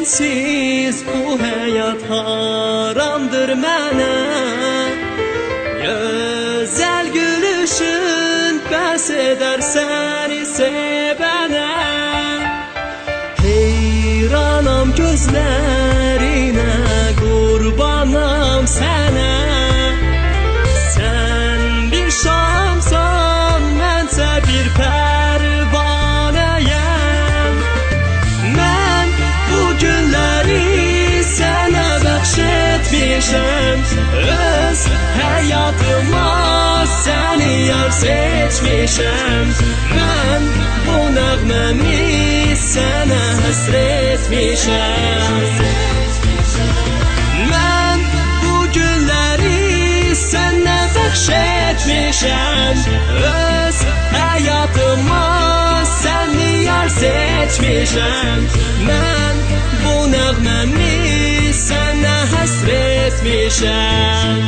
sensiz bu hayat haramdır mənə. Güzel gülüşün bəs edər səni sevənə. Heyranam gözlərinə, qurbanam sənə. Sən bir şamsan, mənsə bir pərvanəyəm. Mən bu günləri sənə bəxş etmişəm. Öz həyatıma səni yar seçmişəm. Mən bu nəğməmi sənə həsr etmişəm. Mən bu günləri sənə bəxş etmişəm. Öz həyatıma səni yar seçmişəm. Mən bu nəğməmi sənə həsr etmişəm.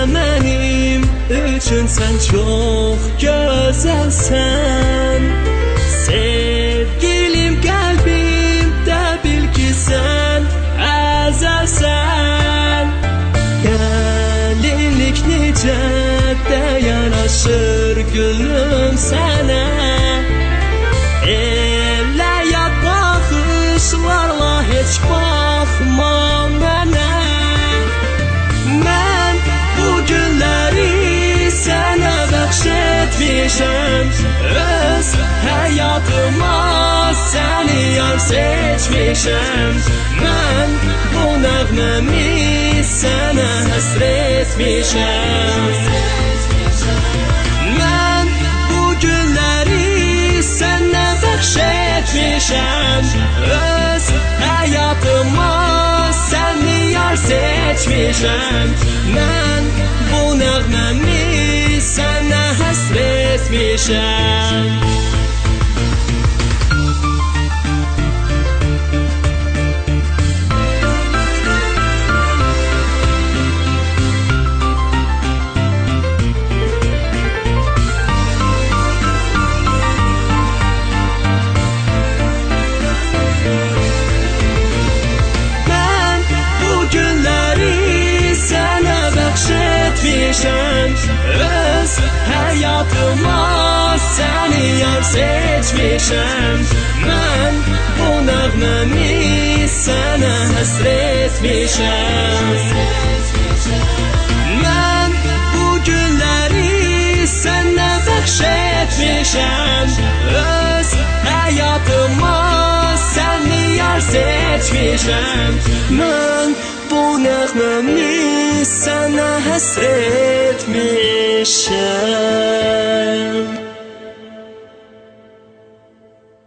Mənim üçün sən çox gözəlsən. Sevgilim qəlbimdə bil ki sən əzəlsən. Gəlinlik necə də yaraşır gülüm sənə. Elə yad baxışlarla heç baxma mənə. Mən bu günləri sənə bəxş etmişəm. Öz həyatıma səni yar seçmişəm. Mən bu nəğməmi sənə həsr etmişəm. Mən bu günləri sənə bəxş etmişəm. Öz həyatıma səni yar seçmişəm. Mən bu nəğməmi sənə həsr etmişəm. Öz həyatıma səni yar seçmişəm. Mən bu nəğməmi sənə həsr etmişəm. Mən bu günləri sənə bəxş etmişəm. Öz həyatıma səni yar seçmişəm. Mən bu nəğməmi sənə həsr etmişəm.